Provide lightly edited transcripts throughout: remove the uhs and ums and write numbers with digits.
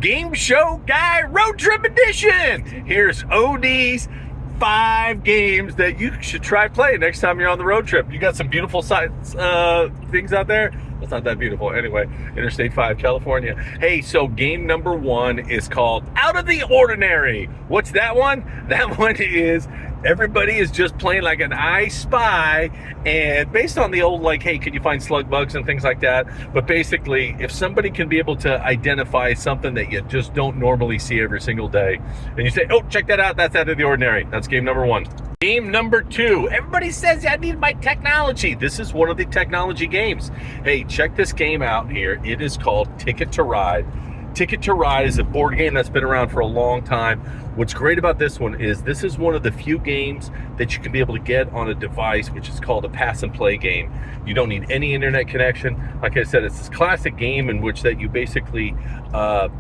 Game Show Guy Road Trip Edition. Here's OD's 5 games that you should try playing next time you're on the road trip. You got some beautiful sights, things out there. It's not that beautiful. Anyway, Interstate 5, California. Hey, so game number 1 is called Out of the Ordinary. What's that one? That one is everybody is just playing like an I Spy, and based on the old, like, hey, can you find slug bugs and things like that? But basically, if somebody can be able to identify something that you just don't normally see every single day, and you say, oh, check that out, that's Out of the Ordinary. That's game number 1. Game number 2, everybody says I need my technology. This is one of the technology games. Hey, check this game out here. It is called Ticket to Ride. Ticket to Ride is a board game that's been around for a long time. What's great about this one is this is one of the few games that you can be able to get on a device, which is called a pass and play game. You don't need any internet connection. Like I said, it's this classic game in which that you basically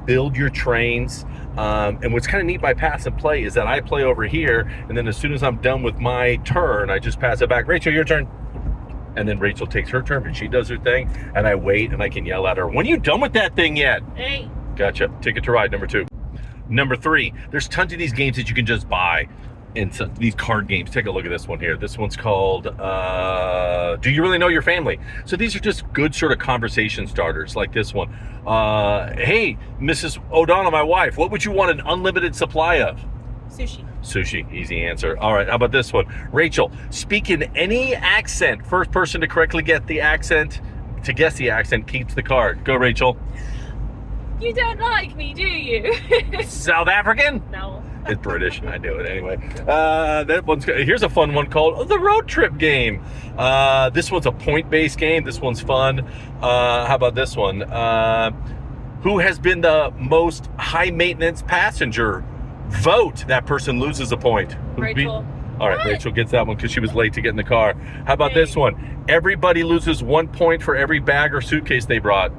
build your trains. And what's kind of neat by pass and play is that I play over here, and then as soon as I'm done with my turn, I just pass it back. Rachel, your turn. And then Rachel takes her turn, and she does her thing, and I wait, and I can yell at her, when are you done with that thing yet? Hey. Gotcha. Ticket to Ride, number 2. Number 3, there's tons of these games that you can just buy. And so these card games, take a look at this one here. This one's called Do You Really Know Your Family? So these are just good sort of conversation starters, like this one. Hey, Mrs. O'Donnell, my wife, what would you want an unlimited supply of? Sushi. Sushi, easy answer. All right, how about this one? Rachel, speak in any accent. First person to correctly guess the accent keeps the card. Go, Rachel. You don't like me, do you? South African? No. It's British. I knew it anyway. Here's a fun one called the Road Trip Game. This one's a point-based game. This one's fun. How about this one? Who has been the most high-maintenance passenger? Vote. That person loses a point. Rachel. All right, Rachel gets that one because she was late to get in the car. How about this one? Everybody loses 1 point for every bag or suitcase they brought.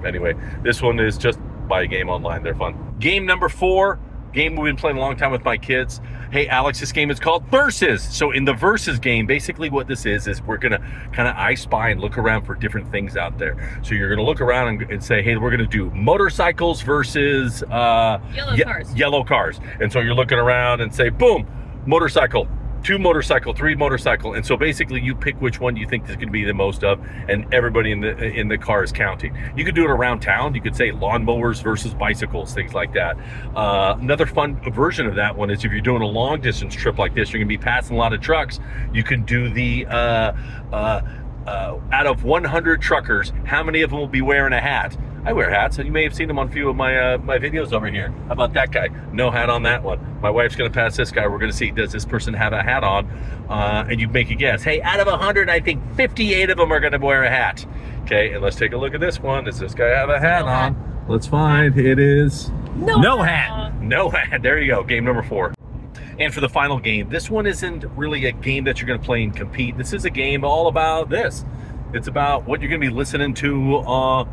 Anyway, this one is just buy a game online. They're fun. Game number 4, game we've been playing a long time with my kids. Hey, Alex, this game is called Versus. So in the Versus game, basically what this is we're going to kind of I Spy and look around for different things out there. So you're going to look around and say, hey, we're going to do motorcycles versus yellow cars. And so you're looking around and say, boom, motorcycle. 2 motorcycle, 3 motorcycle, and so basically you pick which one you think there's going to be the most of, and everybody in the car is counting. You could do it around town. You could say lawnmowers versus bicycles, things like that. Another fun version of that one is if you're doing a long distance trip like this, you're going to be passing a lot of trucks. You can do the out of 100 truckers, how many of them will be wearing a hat? I wear hats, and you may have seen them on a few of my my videos over here. How about that guy? No hat on that one. My wife's going to pass this guy. We're going to see, does this person have a hat on? And you make a guess. Hey, out of 100, I think 58 of them are going to wear a hat. Okay, and let's take a look at this one. Does this guy have a hat on? Let's find. It is no hat. No hat. There you go. Game number 4. And for the final game, this one isn't really a game that you're going to play and compete. This is a game all about this. It's about what you're going to be listening to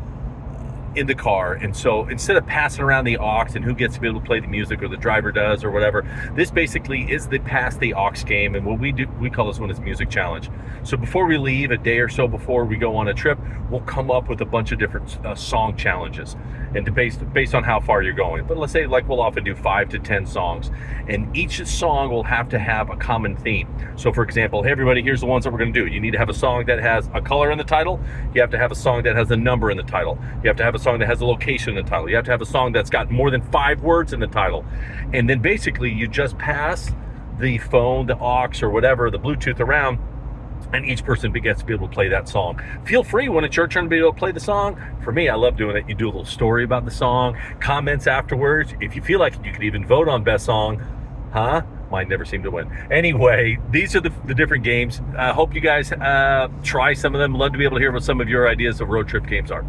in the car. And so instead of passing around the aux and who gets to be able to play the music, or the driver does or whatever, this basically is the pass the aux game. And what we do, we call this one is music challenge. So before we leave, a day or so before we go on a trip, we'll come up with a bunch of different song challenges, and based on how far you're going. But let's say, like, we'll often do 5 to 10 songs, and each song will have to have a common theme. So for example, hey everybody, here's the ones that we're going to do. You need to have a song that has a color in the title. You have to have a song that has a number in the title. You have to have a song that has a location in the title. You have to have a song that's got more than 5 words in the title. And then basically you just pass the phone, the aux, or whatever, the Bluetooth around, and each person gets to be able to play that song. Feel free when it's your turn to be able to play the song. For me, I love doing it. You do a little story about the song, comments afterwards. If you feel like it, you could even vote on best song. Mine never seemed to win. Anyway, these are the different games. I hope you guys try some of them. Love to be able to hear what some of your ideas of road trip games are.